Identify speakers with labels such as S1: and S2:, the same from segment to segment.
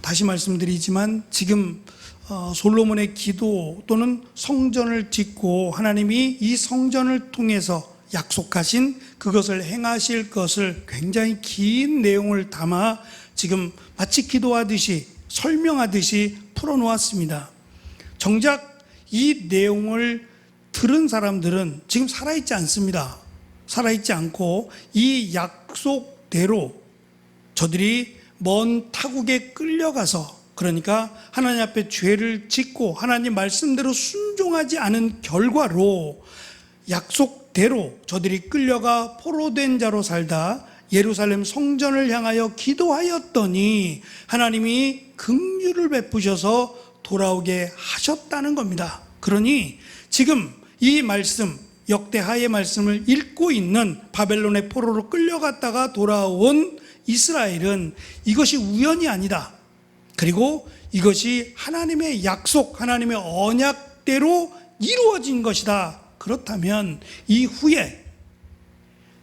S1: 다시 말씀드리지만 지금 솔로몬의 기도 또는 성전을 짓고 하나님이 이 성전을 통해서 약속하신 그것을 행하실 것을 굉장히 긴 내용을 담아 지금 마치 기도하듯이 설명하듯이 풀어놓았습니다. 정작 이 내용을 들은 사람들은 지금 살아있지 않습니다. 살아있지 않고 이 약속대로 저들이 먼 타국에 끌려가서, 그러니까 하나님 앞에 죄를 짓고 하나님 말씀대로 순종하지 않은 결과로 약속대로 저들이 끌려가 포로된 자로 살다 예루살렘 성전을 향하여 기도하였더니 하나님이 긍휼을 베푸셔서 돌아오게 하셨다는 겁니다. 그러니 지금 이 말씀, 역대하의 말씀을 읽고 있는 바벨론의 포로로 끌려갔다가 돌아온 이스라엘은 이것이 우연이 아니다. 그리고 이것이 하나님의 약속, 하나님의 언약대로 이루어진 것이다. 그렇다면 이후에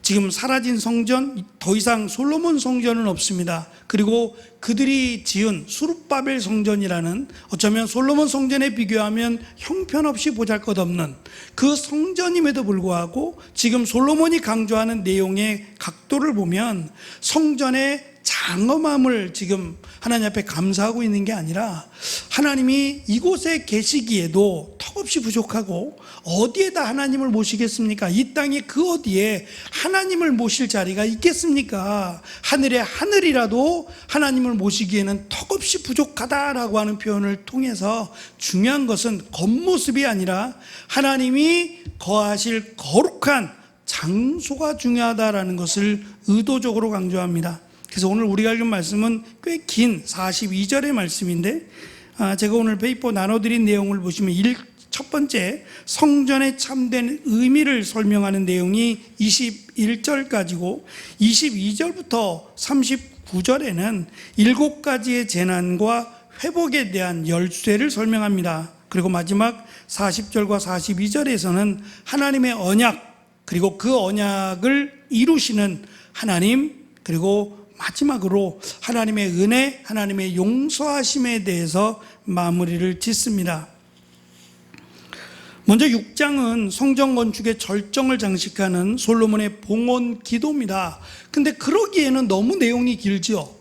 S1: 지금 사라진 성전, 더 이상 솔로몬 성전은 없습니다. 그리고 그들이 지은 수룹바벨 성전이라는, 어쩌면 솔로몬 성전에 비교하면 형편없이 보잘것없는 그 성전임에도 불구하고 지금 솔로몬이 강조하는 내용의 각도를 보면 성전의 장엄함을 지금 하나님 앞에 감사하고 있는 게 아니라 하나님이 이곳에 계시기에도 턱없이 부족하고 어디에다 하나님을 모시겠습니까? 이 땅에 그 어디에 하나님을 모실 자리가 있겠습니까? 하늘의 하늘이라도 하나님을 모시기에는 턱없이 부족하다라고 하는 표현을 통해서 중요한 것은 겉모습이 아니라 하나님이 거하실 거룩한 장소가 중요하다라는 것을 의도적으로 강조합니다. 그래서 오늘 우리가 읽은 말씀은 꽤 긴 42절의 말씀인데, 제가 오늘 페이퍼 나눠드린 내용을 보시면 첫 번째 성전의 참된 의미를 설명하는 내용이 21절까지고 22절부터 39절에는 7가지의 재난과 회복에 대한 열쇠를 설명합니다. 그리고 마지막 40절과 42절에서는 하나님의 언약, 그리고 그 언약을 이루시는 하나님, 그리고 마지막으로 하나님의 은혜, 하나님의 용서하심에 대해서 마무리를 짓습니다. 먼저 6장은 성전 건축의 절정을 장식하는 솔로몬의 봉헌 기도입니다. 근데 그러기에는 너무 내용이 길죠.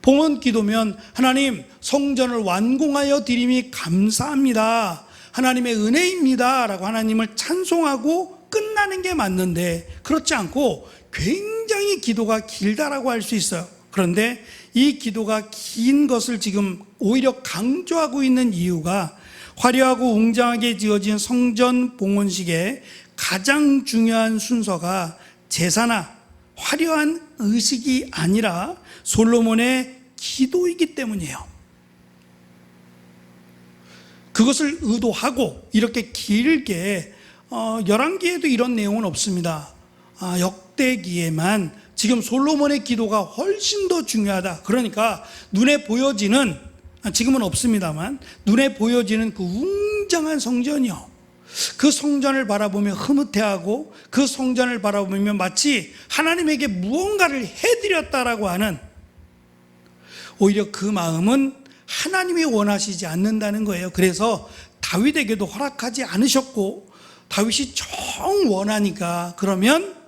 S1: 봉헌 기도면 하나님 성전을 완공하여 드림이 감사합니다, 하나님의 은혜입니다 라고 하나님을 찬송하고 끝나는 게 맞는데, 그렇지 않고 굉장히 기도가 길다라고 할 수 있어요. 그런데 이 기도가 긴 것을 지금 오히려 강조하고 있는 이유가 화려하고 웅장하게 지어진 성전 봉헌식의 가장 중요한 순서가 제사나 화려한 의식이 아니라 솔로몬의 기도이기 때문이에요. 그것을 의도하고 이렇게 길게 열왕기에도 이런 내용은 없습니다. 역대기에만 지금 솔로몬의 기도가 훨씬 더 중요하다. 그러니까 눈에 보여지는, 지금은 없습니다만 눈에 보여지는 그 웅장한 성전이요, 그 성전을 바라보며 흐뭇해하고 그 성전을 바라보며 마치 하나님에게 무언가를 해드렸다라고 하는, 오히려 그 마음은 하나님이 원하시지 않는다는 거예요. 그래서 다윗에게도 허락하지 않으셨고, 다윗이 정 원하니까 그러면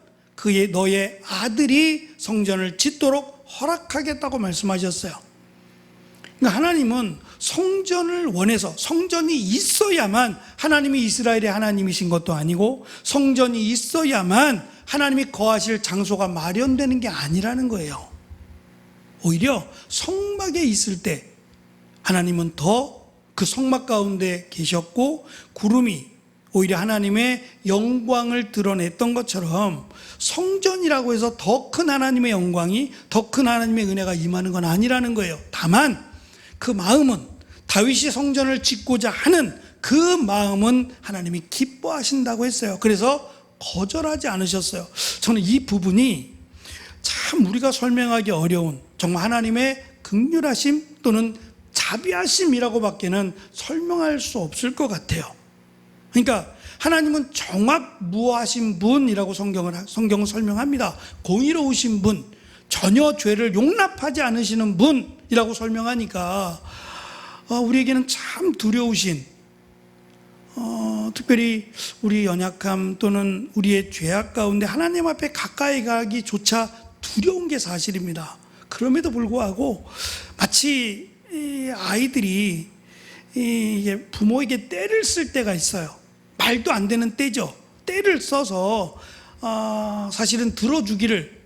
S1: 너의 아들이 성전을 짓도록 허락하겠다고 말씀하셨어요. 그러니까 하나님은 성전을 원해서, 성전이 있어야만 하나님이 이스라엘의 하나님이신 것도 아니고 성전이 있어야만 하나님이 거하실 장소가 마련되는 게 아니라는 거예요. 오히려 성막에 있을 때 하나님은 더 그 성막 가운데 계셨고 구름이 오히려 하나님의 영광을 드러냈던 것처럼 성전이라고 해서 더 큰 하나님의 영광이, 더 큰 하나님의 은혜가 임하는 건 아니라는 거예요. 다만 그 마음은, 다윗이 성전을 짓고자 하는 그 마음은 하나님이 기뻐하신다고 했어요. 그래서 거절하지 않으셨어요. 저는 이 부분이 참 우리가 설명하기 어려운, 정말 하나님의 긍휼하심 또는 자비하심이라고 밖에는 설명할 수 없을 것 같아요. 그러니까 하나님은 정확무하신 분이라고 성경은 설명합니다. 공의로우신 분, 전혀 죄를 용납하지 않으시는 분, 이라고 설명하니까 우리에게는 참 두려우신, 특별히 우리 연약함 또는 우리의 죄악 가운데 하나님 앞에 가까이 가기조차 두려운 게 사실입니다. 그럼에도 불구하고 마치 아이들이 이게 부모에게 때를 쓸 때가 있어요. 말도 안 되는 때죠. 때를 써서 사실은 들어주기를,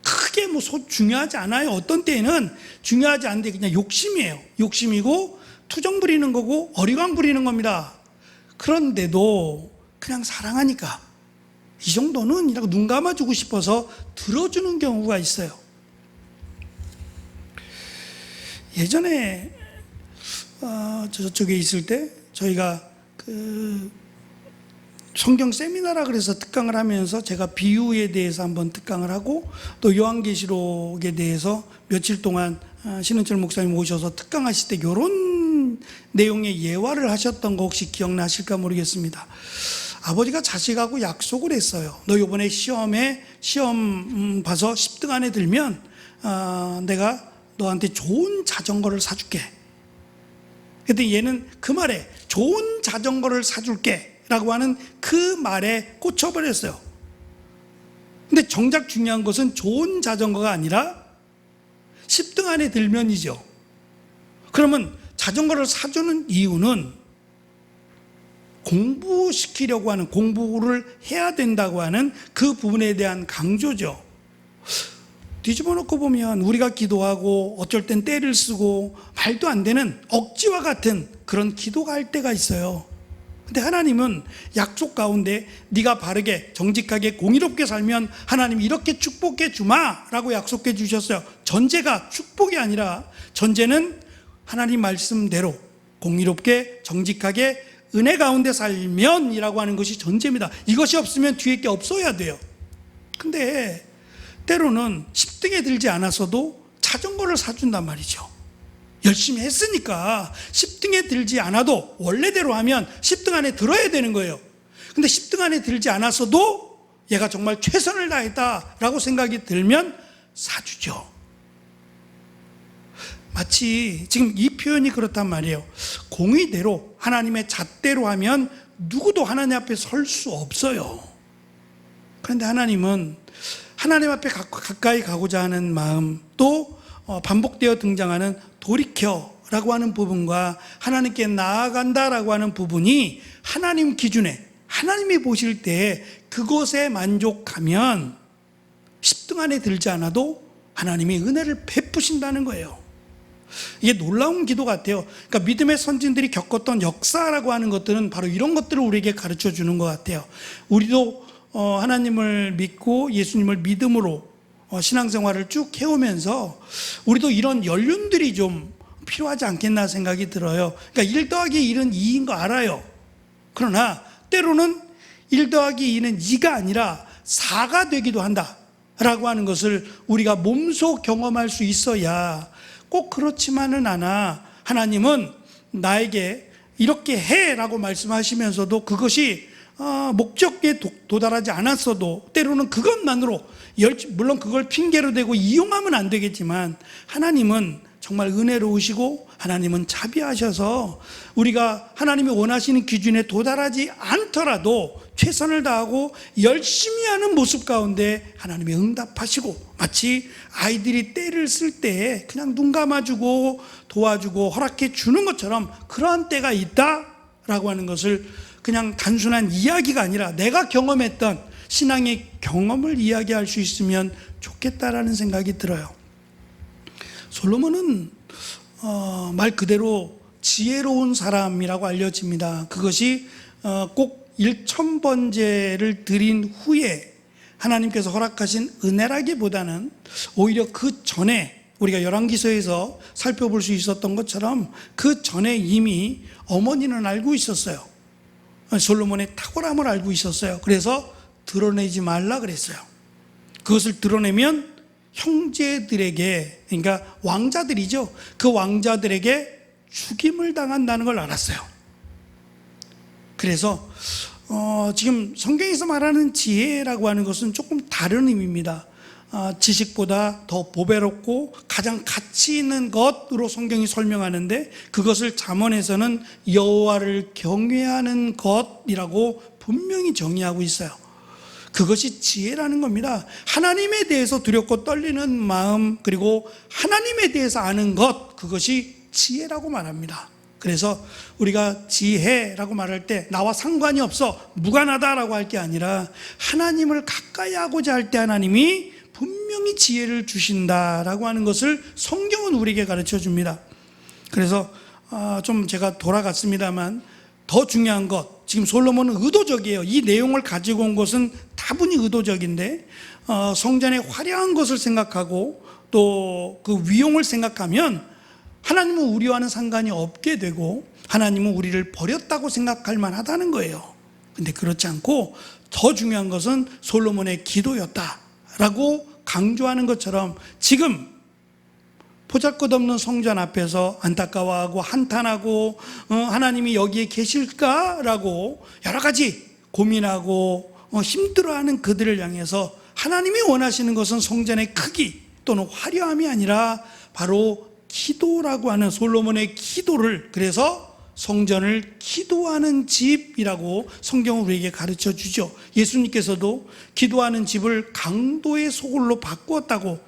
S1: 크게 뭐 중요하지 않아요. 어떤 때에는 중요하지 않은데 그냥 욕심이에요. 욕심이고 투정 부리는 거고 어리광 부리는 겁니다. 그런데도 그냥 사랑하니까 이 정도는 이라고 눈 감아주고 싶어서 들어주는 경우가 있어요. 예전에 저쪽에 있을 때 저희가 성경 세미나라 그래서 특강을 하면서 제가 비유에 대해서 한번 특강을 하고 또 요한계시록에 대해서 며칠 동안 신은철 목사님 오셔서 특강하실 때 이런 내용의 예화를 하셨던 거 혹시 기억나실까 모르겠습니다. 아버지가 자식하고 약속을 했어요. 너 이번에 시험 봐서 10등 안에 들면 내가 너한테 좋은 자전거를 사줄게. 근데 얘는 그 말에 좋은 자전거를 사줄게 라고 하는 그 말에 꽂혀버렸어요. 근데 정작 중요한 것은 좋은 자전거가 아니라 10등 안에 들면이죠. 그러면 자전거를 사주는 이유는 공부시키려고 하는, 공부를 해야 된다고 하는 그 부분에 대한 강조죠. 뒤집어 놓고 보면 우리가 기도하고 어쩔 땐 때를 쓰고 말도 안 되는 억지와 같은 그런 기도가 할 때가 있어요. 근데 하나님은 약속 가운데 네가 바르게 정직하게 공의롭게 살면 하나님이 이렇게 축복해 주마 라고 약속해 주셨어요. 전제가 축복이 아니라 전제는 하나님 말씀대로 공의롭게 정직하게 은혜 가운데 살면 이라고 하는 것이 전제입니다. 이것이 없으면 뒤에 게 없어야 돼요. 근데 때로는 10등에 들지 않았어도 자전거를 사준단 말이죠. 열심히 했으니까 10등에 들지 않아도 원래대로 하면 10등 안에 들어야 되는 거예요. 근데 10등 안에 들지 않았어도 얘가 정말 최선을 다했다라고 생각이 들면 사주죠. 마치 지금 이 표현이 그렇단 말이에요. 공의대로 하나님의 잣대로 하면 누구도 하나님 앞에 설 수 없어요. 그런데 하나님은 하나님 앞에 가까이 가고자 하는 마음, 또 반복되어 등장하는 돌이켜라고 하는 부분과 하나님께 나아간다라고 하는 부분이 하나님 기준에, 하나님이 보실 때 그것에 만족하면 10등 안에 들지 않아도 하나님이 은혜를 베푸신다는 거예요. 이게 놀라운 기도 같아요. 그러니까 믿음의 선진들이 겪었던 역사라고 하는 것들은 바로 이런 것들을 우리에게 가르쳐 주는 것 같아요. 우리도 하나님을 믿고 예수님을 믿음으로 신앙생활을 쭉 해오면서 우리도 이런 연륜들이 좀 필요하지 않겠나 생각이 들어요. 그러니까 1 더하기 1은 2인 거 알아요. 그러나 때로는 1 더하기 2는 2가 아니라 4가 되기도 한다라고 하는 것을 우리가 몸소 경험할 수 있어야, 꼭 그렇지만은 않아 하나님은 나에게 이렇게 해라고 말씀하시면서도 그것이 목적에 도달하지 않았어도 때로는 그것만으로, 물론 그걸 핑계로 대고 이용하면 안 되겠지만 하나님은 정말 은혜로우시고 하나님은 자비하셔서 우리가 하나님이 원하시는 기준에 도달하지 않더라도 최선을 다하고 열심히 하는 모습 가운데 하나님이 응답하시고, 마치 아이들이 때를 쓸 때 그냥 눈 감아주고 도와주고 허락해 주는 것처럼 그러한 때가 있다라고 하는 것을 그냥 단순한 이야기가 아니라 내가 경험했던 신앙의 경험을 이야기할 수 있으면 좋겠다라는 생각이 들어요. 솔로몬은 말 그대로 지혜로운 사람이라고 알려집니다. 그것이 꼭 1000번제를 드린 후에 하나님께서 허락하신 은혜라기보다는 오히려 그 전에 우리가 열왕기서에서 살펴볼 수 있었던 것처럼 그 전에 이미 어머니는 알고 있었어요. 솔로몬의 탁월함을 알고 있었어요. 그래서 드러내지 말라 그랬어요. 그것을 드러내면 형제들에게, 그러니까 왕자들이죠, 그 왕자들에게 죽임을 당한다는 걸 알았어요. 그래서 지금 성경에서 말하는 지혜라고 하는 것은 조금 다른 의미입니다. 지식보다 더 보배롭고 가장 가치 있는 것으로 성경이 설명하는데, 그것을 잠언에서는 여호와를 경외하는 것이라고 분명히 정의하고 있어요. 그것이 지혜라는 겁니다. 하나님에 대해서 두렵고 떨리는 마음, 그리고 하나님에 대해서 아는 것, 그것이 지혜라고 말합니다. 그래서 우리가 지혜라고 말할 때 나와 상관이 없어, 무관하다라고 할 게 아니라 하나님을 가까이 하고자 할 때 하나님이 분명히 지혜를 주신다라고 하는 것을 성경은 우리에게 가르쳐 줍니다. 그래서 좀 제가 돌아갔습니다만, 더 중요한 것, 지금 솔로몬은 의도적이에요. 이 내용을 가지고 온 것은 다분히 의도적인데, 성전의 화려한 것을 생각하고 또 그 위용을 생각하면 하나님은 우리와는 상관이 없게 되고 하나님은 우리를 버렸다고 생각할 만하다는 거예요. 근데 그렇지 않고 더 중요한 것은 솔로몬의 기도였다라고 강조하는 것처럼, 지금 보잘것없는 성전 앞에서 안타까워하고 한탄하고 하나님이 여기에 계실까라고 여러 가지 고민하고 힘들어하는 그들을 향해서 하나님이 원하시는 것은 성전의 크기 또는 화려함이 아니라 바로 기도라고 하는 솔로몬의 기도를, 그래서 성전을 기도하는 집이라고 성경은 우리에게 가르쳐 주죠. 예수님께서도 기도하는 집을 강도의 소굴로 바꾸었다고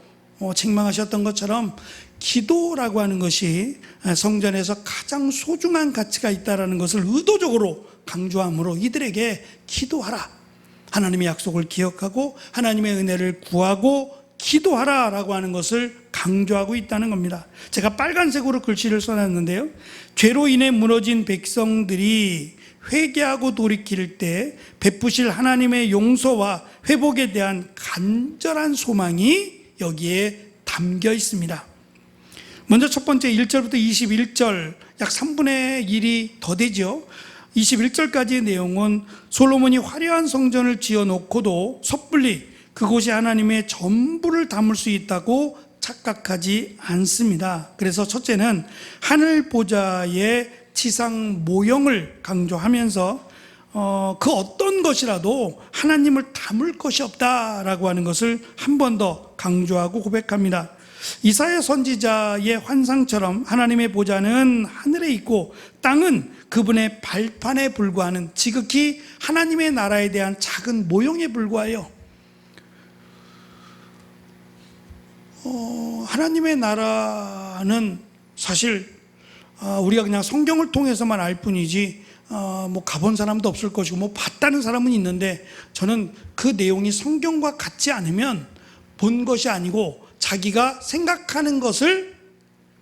S1: 책망하셨던 것처럼, 기도라고 하는 것이 성전에서 가장 소중한 가치가 있다는 것을 의도적으로 강조함으로 이들에게 기도하라, 하나님의 약속을 기억하고 하나님의 은혜를 구하고 기도하라라고 하는 것을 강조하고 있다는 겁니다. 제가 빨간색으로 글씨를 써놨는데요, 죄로 인해 무너진 백성들이 회개하고 돌이킬 때 베푸실 하나님의 용서와 회복에 대한 간절한 소망이 여기에 담겨 있습니다. 먼저 첫 번째 1절부터 21절, 약 3분의 1이 더 되죠. 21절까지의 내용은 솔로몬이 화려한 성전을 지어놓고도 섣불리 그곳이 하나님의 전부를 담을 수 있다고 착각하지 않습니다. 그래서 첫째는 하늘 보좌의 지상 모형을 강조하면서 그 어떤 것이라도 하나님을 담을 것이 없다라고 하는 것을 한 번 더 강조하고 고백합니다. 이사야 선지자의 환상처럼 하나님의 보좌는 하늘에 있고 땅은 그분의 발판에 불과하는, 지극히 하나님의 나라에 대한 작은 모형에 불과해요. 하나님의 나라는 사실 우리가 그냥 성경을 통해서만 알 뿐이지 뭐 가본 사람도 없을 것이고 뭐 봤다는 사람은 있는데, 저는 그 내용이 성경과 같지 않으면 본 것이 아니고 자기가 생각하는 것을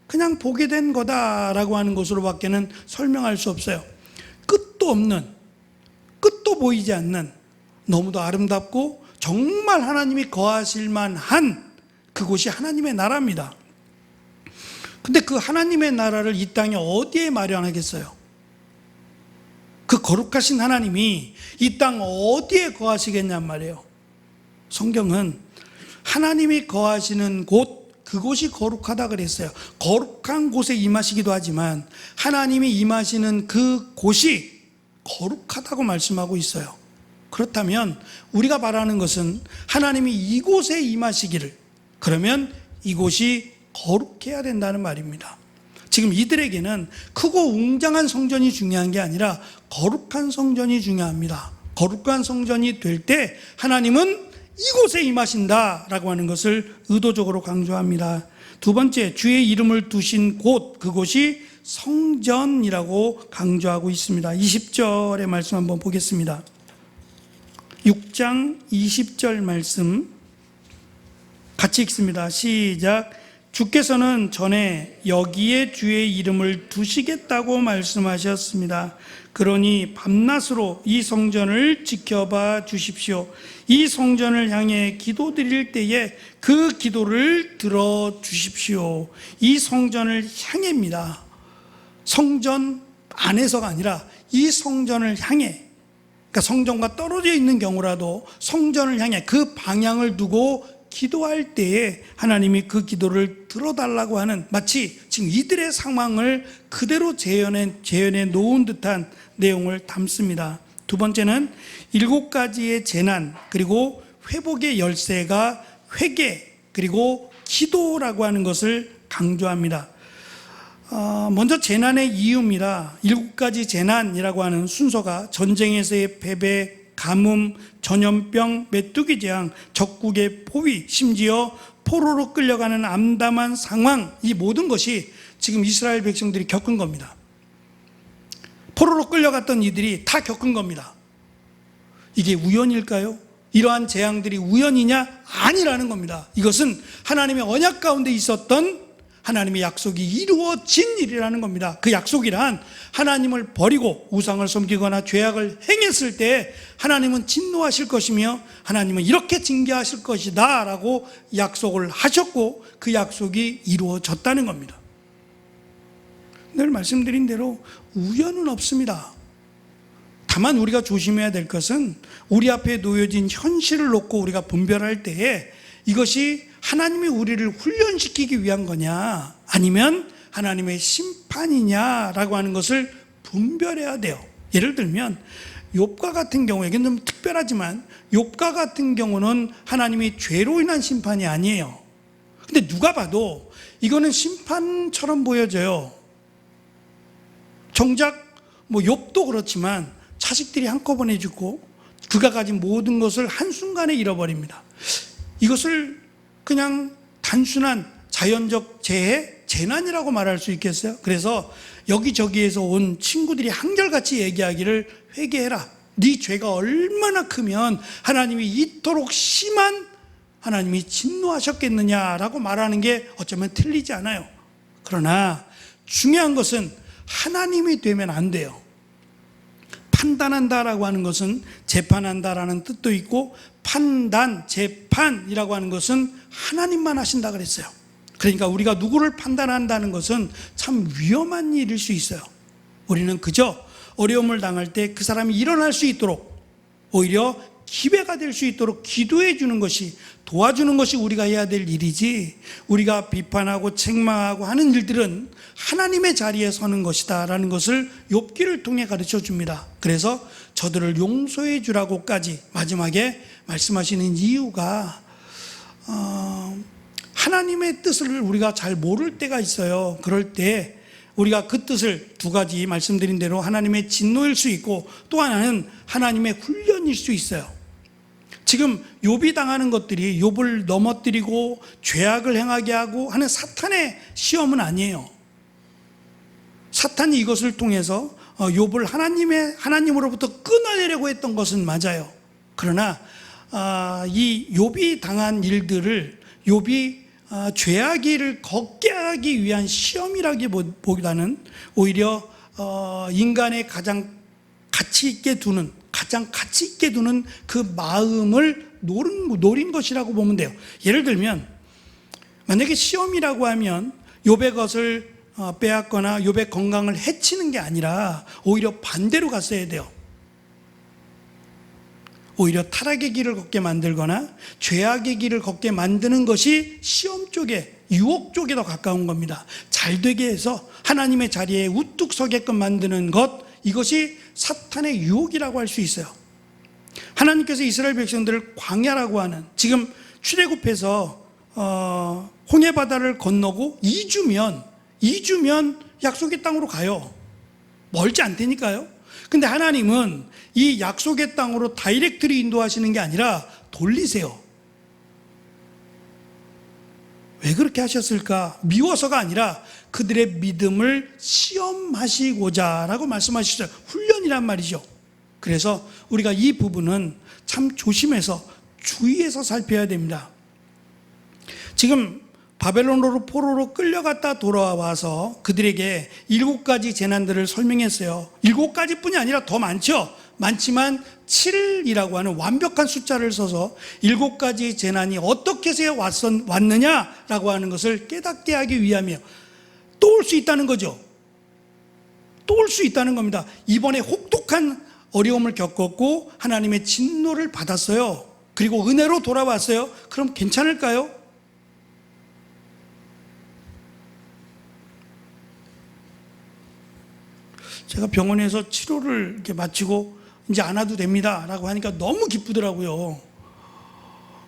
S1: 그냥 보게 된 거다라고 하는 것으로밖에는 설명할 수 없어요. 끝도 없는, 끝도 보이지 않는, 너무도 아름답고 정말 하나님이 거하실 만한 그곳이 하나님의 나라입니다. 근데 그 하나님의 나라를 이 땅에 어디에 마련하겠어요? 그 거룩하신 하나님이 이 땅 어디에 거하시겠냔 말이에요. 성경은 하나님이 거하시는 곳, 그곳이 거룩하다 그랬어요. 거룩한 곳에 임하시기도 하지만 하나님이 임하시는 그 곳이 거룩하다고 말씀하고 있어요. 그렇다면 우리가 바라는 것은 하나님이 이곳에 임하시기를, 그러면 이곳이 거룩해야 된다는 말입니다. 지금 이들에게는 크고 웅장한 성전이 중요한 게 아니라 거룩한 성전이 중요합니다. 거룩한 성전이 될 때 하나님은 이곳에 임하신다라고 하는 것을 의도적으로 강조합니다. 두 번째, 주의 이름을 두신 곳, 그곳이 성전이라고 강조하고 있습니다. 20절의 말씀 한번 보겠습니다. 6장 20절 말씀 같이 읽습니다. 시작. 주께서는 전에 여기에 주의 이름을 두시겠다고 말씀하셨습니다. 그러니 밤낮으로 이 성전을 지켜봐 주십시오. 이 성전을 향해 기도드릴 때에 그 기도를 들어주십시오. 이 성전을 향해입니다. 성전 안에서가 아니라 이 성전을 향해, 그러니까 성전과 떨어져 있는 경우라도 성전을 향해 그 방향을 두고 기도할 때에 하나님이 그 기도를 들어달라고 하는, 마치 지금 이들의 상황을 그대로 재현해 놓은 듯한 내용을 담습니다. 두 번째는 7가지의 재난 그리고 회복의 열쇠가 회개 그리고 기도라고 하는 것을 강조합니다. 먼저 재난의 이유입니다. 7가지 재난이라고 하는 순서가 전쟁에서의 패배, 가뭄, 전염병, 메뚜기 재앙, 적국의 포위, 심지어 포로로 끌려가는 암담한 상황, 이 모든 것이 지금 이스라엘 백성들이 겪은 겁니다. 포로로 끌려갔던 이들이 다 겪은 겁니다. 이게 우연일까요? 이러한 재앙들이 우연이냐? 아니라는 겁니다. 이것은 하나님의 언약 가운데 있었던 하나님의 약속이 이루어진 일이라는 겁니다. 그 약속이란 하나님을 버리고 우상을 섬기거나 죄악을 행했을 때 하나님은 진노하실 것이며 하나님은 이렇게 징계하실 것이다 라고 약속을 하셨고 그 약속이 이루어졌다는 겁니다. 늘 말씀드린 대로 우연은 없습니다. 다만 우리가 조심해야 될 것은 우리 앞에 놓여진 현실을 놓고 우리가 분별할 때에 이것이 하나님이 우리를 훈련시키기 위한 거냐 아니면 하나님의 심판이냐라고 하는 것을 분별해야 돼요. 예를 들면 욥과 같은 경우에, 이게 좀 특별하지만 욥과 같은 경우는 하나님이 죄로 인한 심판이 아니에요. 근데 누가 봐도 이거는 심판처럼 보여져요. 정작 욥도 그렇지만 자식들이 한꺼번에 죽고 그가 가진 모든 것을 한순간에 잃어버립니다. 이것을 그냥 단순한 자연적 재해, 재난이라고 말할 수 있겠어요? 그래서 여기저기에서 온 친구들이 한결같이 얘기하기를 회개해라. 네 죄가 얼마나 크면 하나님이 이토록 심한 하나님이 진노하셨겠느냐라고 말하는 게 어쩌면 틀리지 않아요. 그러나 중요한 것은 하나님이 되면 안 돼요. 판단한다라고 하는 것은 재판한다라는 뜻도 있고 판단, 재판이라고 하는 것은 하나님만 하신다 그랬어요. 그러니까 우리가 누구를 판단한다는 것은 참 위험한 일일 수 있어요. 우리는 그저 어려움을 당할 때 그 사람이 일어날 수 있도록 오히려 기회가 될 수 있도록 기도해 주는 것이, 도와주는 것이 우리가 해야 될 일이지, 우리가 비판하고 책망하고 하는 일들은 하나님의 자리에 서는 것이다 라는 것을 욥기를 통해 가르쳐 줍니다. 그래서 저들을 용서해 주라고까지 마지막에 말씀하시는 이유가 하나님의 뜻을 우리가 잘 모를 때가 있어요. 그럴 때 우리가 그 뜻을 두 가지 말씀드린 대로 하나님의 진노일 수 있고 또 하나는 하나님의 훈련일 수 있어요. 지금 욥이 당하는 것들이 욥을 넘어뜨리고 죄악을 행하게 하고 하는 사탄의 시험은 아니에요. 사탄이 이것을 통해서 욥을 하나님으로부터 끊어내려고 했던 것은 맞아요. 그러나 이 욥이 당한 일들을 욥이 죄악의 일을 걷게 하기 위한 시험이라기보다는 오히려 인간의 가장 가치 있게 두는 그 마음을 노린 것이라고 보면 돼요. 예를 들면 만약에 시험이라고 하면 욥의 것을 빼앗거나 욥의 건강을 해치는 게 아니라 오히려 반대로 갔어야 돼요. 오히려 타락의 길을 걷게 만들거나 죄악의 길을 걷게 만드는 것이 시험 쪽에, 유혹 쪽에 더 가까운 겁니다. 잘 되게 해서 하나님의 자리에 우뚝 서게끔 만드는 것, 이것이 사탄의 유혹이라고 할 수 있어요. 하나님께서 이스라엘 백성들을 광야라고 하는, 지금 출애굽해서 홍해바다를 건너고 2주면 약속의 땅으로 가요. 멀지 않다니까요. 근데 하나님은 이 약속의 땅으로 다이렉트로 인도하시는 게 아니라 돌리세요. 왜 그렇게 하셨을까? 미워서가 아니라 그들의 믿음을 시험하시고자 라고 말씀하시죠. 훈련이란 말이죠. 그래서 우리가 이 부분은 참 조심해서 주의해서 살펴야 됩니다. 지금 바벨론으로 포로로 끌려갔다 돌아와서 그들에게 7가지 재난들을 설명했어요. 7가지뿐이 아니라 더 많죠. 많지만 7이라고 하는 완벽한 숫자를 써서 7가지 재난이 어떻게 해서 왔느냐라고 하는 것을 깨닫게 하기 위함이에요. 또 올 수 있다는 거죠. 또 올 수 있다는 겁니다. 이번에 혹독한 어려움을 겪었고 하나님의 진노를 받았어요. 그리고 은혜로 돌아왔어요. 그럼 괜찮을까요? 제가 병원에서 치료를 이렇게 마치고 이제 안 와도 됩니다 라고 하니까 너무 기쁘더라고요.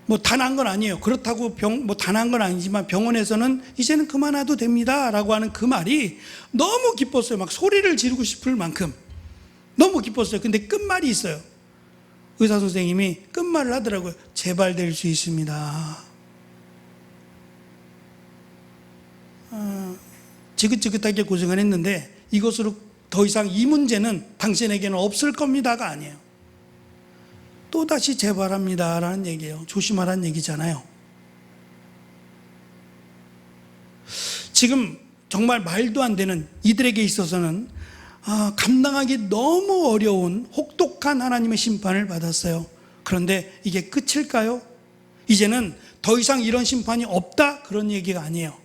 S1: 뭐 다 난 건 아니에요. 그렇다고 뭐 다 난 건 아니지만 병원에서는 이제는 그만해도 됩니다 라고 하는 그 말이 너무 기뻤어요. 막 소리를 지르고 싶을 만큼 너무 기뻤어요. 근데 끝말이 있어요. 의사 선생님이 끝말을 하더라고요. 재발될 수 있습니다. 지긋지긋하게 고생을 했는데 이것으로 더 이상 이 문제는 당신에게는 없을 겁니다가 아니에요. 또다시 재발합니다 라는 얘기예요. 조심하라는 얘기잖아요. 지금 정말 말도 안 되는 이들에게 있어서는 감당하기 너무 어려운 혹독한 하나님의 심판을 받았어요. 그런데 이게 끝일까요? 이제는 더 이상 이런 심판이 없다 그런 얘기가 아니에요.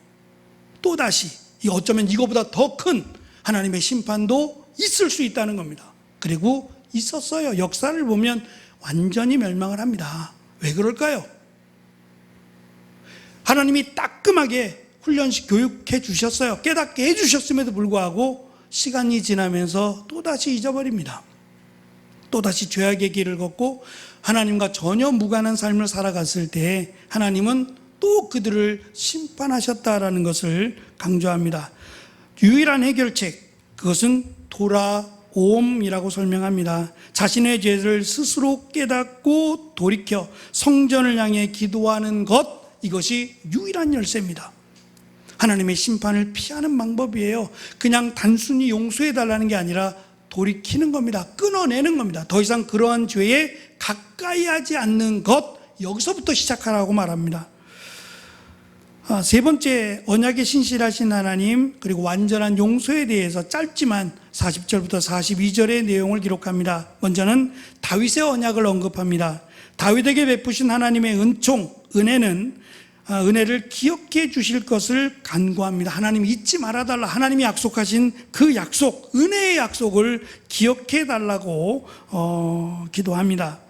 S1: 또다시 어쩌면 이거보다 더 큰 하나님의 심판도 있을 수 있다는 겁니다. 그리고 있었어요. 역사를 보면 완전히 멸망을 합니다. 왜 그럴까요? 하나님이 따끔하게 훈련식 교육해 주셨어요. 깨닫게 해 주셨음에도 불구하고 시간이 지나면서 또다시 잊어버립니다. 또다시 죄악의 길을 걷고 하나님과 전혀 무관한 삶을 살아갔을 때 하나님은 또 그들을 심판하셨다라는 것을 강조합니다. 유일한 해결책, 그것은 돌아옴이라고 설명합니다. 자신의 죄를 스스로 깨닫고 돌이켜 성전을 향해 기도하는 것, 이것이 유일한 열쇠입니다. 하나님의 심판을 피하는 방법이에요. 그냥 단순히 용서해달라는 게 아니라 돌이키는 겁니다. 끊어내는 겁니다. 더 이상 그러한 죄에 가까이 하지 않는 것, 여기서부터 시작하라고 말합니다. 세 번째, 언약에 신실하신 하나님, 그리고 완전한 용서에 대해서 짧지만 40절부터 42절의 내용을 기록합니다. 먼저는 다윗의 언약을 언급합니다. 다윗에게 베푸신 하나님의 은총, 은혜를 기억해 주실 것을 간구합니다. 하나님 잊지 말아달라. 하나님이 약속하신 그 약속, 은혜의 약속을 기억해 달라고 기도합니다.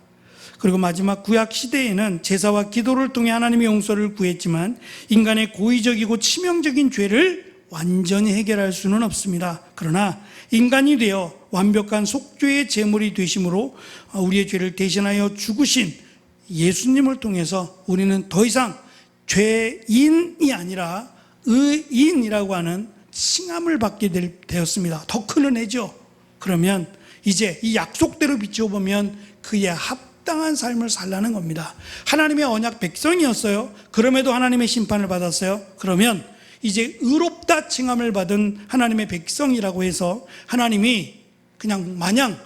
S1: 그리고 마지막 구약 시대에는 제사와 기도를 통해 하나님의 용서를 구했지만 인간의 고의적이고 치명적인 죄를 완전히 해결할 수는 없습니다. 그러나 인간이 되어 완벽한 속죄의 제물이 되심으로 우리의 죄를 대신하여 죽으신 예수님을 통해서 우리는 더 이상 죄인이 아니라 의인이라고 하는 칭함을 받게 되었습니다. 더 큰 은혜죠. 그러면 이제 이 약속대로 비춰보면 그의 합당한 삶을 살라는 겁니다. 하나님의 언약 백성이었어요. 그럼에도 하나님의 심판을 받았어요. 그러면 이제 의롭다 칭함을 받은 하나님의 백성이라고 해서 하나님이 그냥 마냥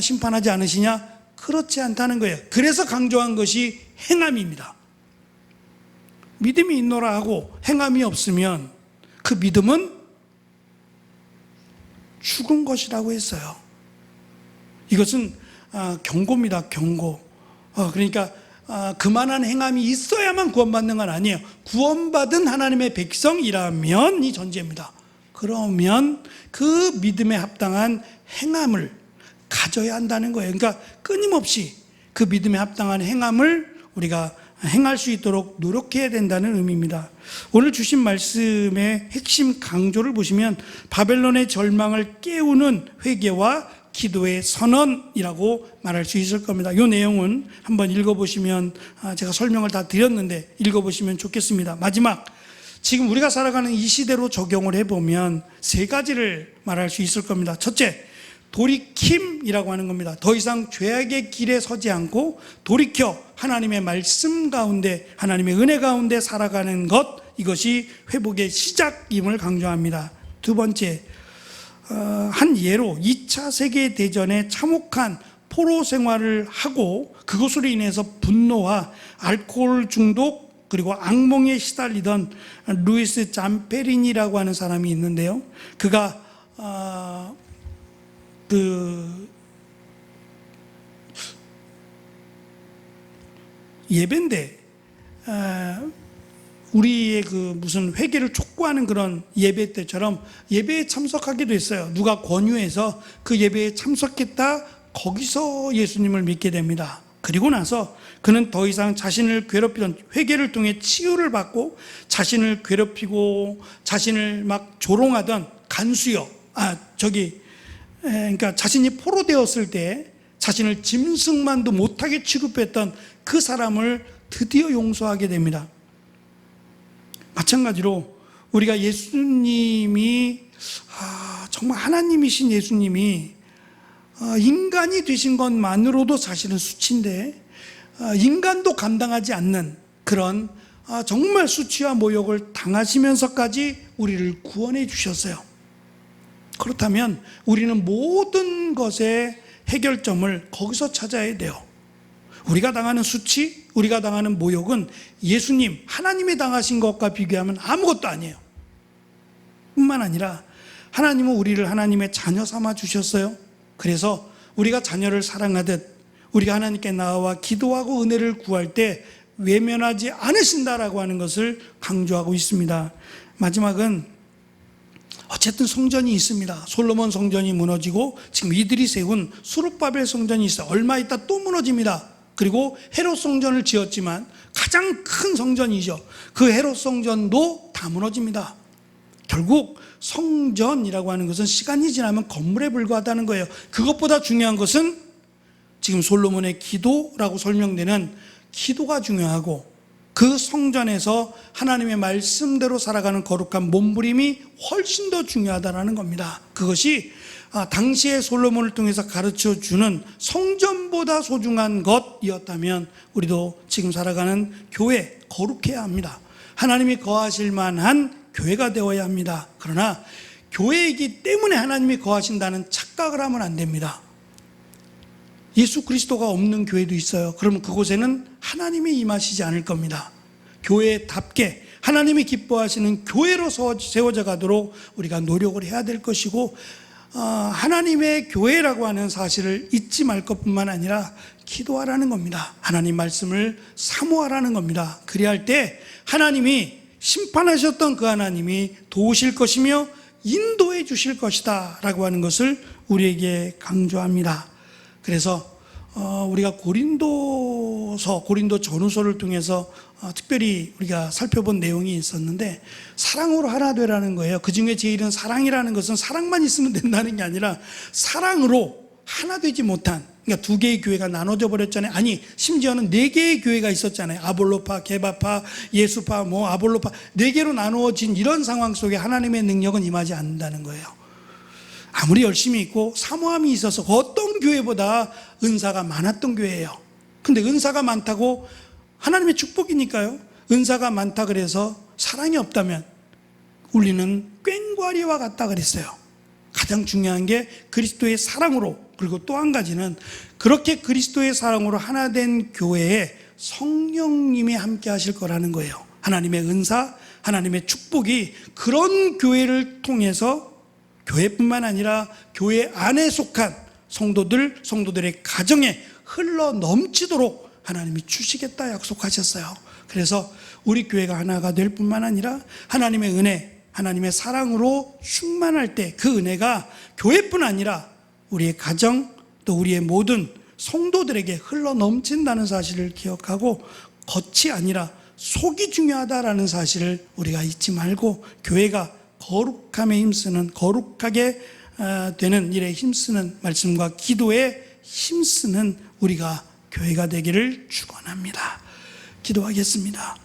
S1: 심판하지 않으시냐? 그렇지 않다는 거예요. 그래서 강조한 것이 행함입니다. 믿음이 있노라 하고 행함이 없으면 그 믿음은 죽은 것이라고 했어요. 이것은 경고입니다. 경고. 그러니까 그만한 행함이 있어야만 구원받는 건 아니에요. 구원받은 하나님의 백성이라면 이 전제입니다. 그러면 그 믿음에 합당한 행함을 가져야 한다는 거예요. 그러니까 끊임없이 그 믿음에 합당한 행함을 우리가 행할 수 있도록 노력해야 된다는 의미입니다. 오늘 주신 말씀의 핵심 강조를 보시면 바벨론의 절망을 깨우는 회개와 기도의 선언이라고 말할 수 있을 겁니다. 이 내용은 한번 읽어보시면, 제가 설명을 다 드렸는데 읽어보시면 좋겠습니다. 마지막, 지금 우리가 살아가는 이 시대로 적용을 해보면 세 가지를 말할 수 있을 겁니다. 첫째, 돌이킴이라고 하는 겁니다. 더 이상 죄악의 길에 서지 않고 돌이켜 하나님의 말씀 가운데, 하나님의 은혜 가운데 살아가는 것, 이것이 회복의 시작임을 강조합니다. 두 번째, 한 예로 2차 세계대전에 참혹한 포로 생활을 하고 그것으로 인해서 분노와 알코올 중독 그리고 악몽에 시달리던 루이스 잠페린이라고 하는 사람이 있는데요. 그가 예배인데 우리의 무슨 회개를 촉구하는 그런 예배 때처럼 예배에 참석하게 됐어요. 누가 권유해서 그 예배에 참석했다, 거기서 예수님을 믿게 됩니다. 그리고 나서 그는 더 이상 자신을 괴롭히던, 회개를 통해 치유를 받고 자신을 괴롭히고 자신을 막 조롱하던 간수요, 그러니까 자신이 포로되었을 때 자신을 짐승만도 못하게 취급했던 그 사람을 드디어 용서하게 됩니다. 마찬가지로 우리가 예수님이 정말 하나님이신 예수님이 인간이 되신 것만으로도 사실은 수치인데 인간도 감당하지 않는 그런 정말 수치와 모욕을 당하시면서까지 우리를 구원해 주셨어요. 그렇다면 우리는 모든 것의 해결점을 거기서 찾아야 돼요. 우리가 당하는 수치, 우리가 당하는 모욕은 예수님, 하나님이 당하신 것과 비교하면 아무것도 아니에요. 뿐만 아니라 하나님은 우리를 하나님의 자녀 삼아 주셨어요. 그래서 우리가 자녀를 사랑하듯 우리가 하나님께 나아와 기도하고 은혜를 구할 때 외면하지 않으신다라고 하는 것을 강조하고 있습니다. 마지막은 어쨌든 성전이 있습니다. 솔로몬 성전이 무너지고 지금 이들이 세운 수룹바벨 성전이 있어요. 얼마 있다 또 무너집니다. 그리고 헤롯 성전을 지었지만 가장 큰 성전이죠. 그 헤롯 성전도 다 무너집니다. 결국 성전이라고 하는 것은 시간이 지나면 건물에 불과하다는 거예요. 그것보다 중요한 것은 지금 솔로몬의 기도라고 설명되는 기도가 중요하고 그 성전에서 하나님의 말씀대로 살아가는 거룩한 몸부림이 훨씬 더 중요하다는 겁니다. 그것이 당시의 솔로몬을 통해서 가르쳐주는 성전보다 소중한 것이었다면 우리도 지금 살아가는 교회 거룩해야 합니다. 하나님이 거하실 만한 교회가 되어야 합니다. 그러나 교회이기 때문에 하나님이 거하신다는 착각을 하면 안 됩니다. 예수 그리스도가 없는 교회도 있어요. 그러면 그곳에는 하나님이 임하시지 않을 겁니다. 교회답게 하나님이 기뻐하시는 교회로 세워져 가도록 우리가 노력을 해야 될 것이고 하나님의 교회라고 하는 사실을 잊지 말 것뿐만 아니라 기도하라는 겁니다. 하나님 말씀을 사모하라는 겁니다. 그리할 때 하나님이 심판하셨던 그 하나님이 도우실 것이며 인도해 주실 것이다 라고 하는 것을 우리에게 강조합니다. 그래서 우리가 고린도 전후서를 통해서 특별히 우리가 살펴본 내용이 있었는데 사랑으로 하나 되라는 거예요. 그중에 제일은 사랑이라는 것은 사랑만 있으면 된다는 게 아니라 사랑으로 하나 되지 못한, 그러니까 두 개의 교회가 나눠져 버렸잖아요. 아니 심지어는 네 개의 교회가 있었잖아요. 아볼로파, 게바파, 예수파, 아볼로파, 네 개로 나누어진 이런 상황 속에 하나님의 능력은 임하지 않는다는 거예요. 아무리 열심히 있고 사모함이 있어서 어떤 교회보다 은사가 많았던 교회예요. 근데 은사가 많다고 하나님의 축복이니까요. 은사가 많다 그래서 사랑이 없다면 우리는 꽹과리와 같다 그랬어요. 가장 중요한 게 그리스도의 사랑으로, 그리고 또 한 가지는 그렇게 그리스도의 사랑으로 하나 된 교회에 성령님이 함께 하실 거라는 거예요. 하나님의 은사, 하나님의 축복이 그런 교회를 통해서 교회뿐만 아니라 교회 안에 속한 성도들의 가정에 흘러 넘치도록 하나님이 주시겠다 약속하셨어요. 그래서 우리 교회가 하나가 될 뿐만 아니라 하나님의 은혜, 하나님의 사랑으로 충만할 때 그 은혜가 교회뿐 아니라 우리의 가정 또 우리의 모든 성도들에게 흘러 넘친다는 사실을 기억하고 겉이 아니라 속이 중요하다라는 사실을 우리가 잊지 말고 교회가 거룩함에 힘쓰는, 거룩하게 되는 일에 힘쓰는 말씀과 기도에 힘쓰는 우리가 교회가 되기를 축원합니다. 기도하겠습니다.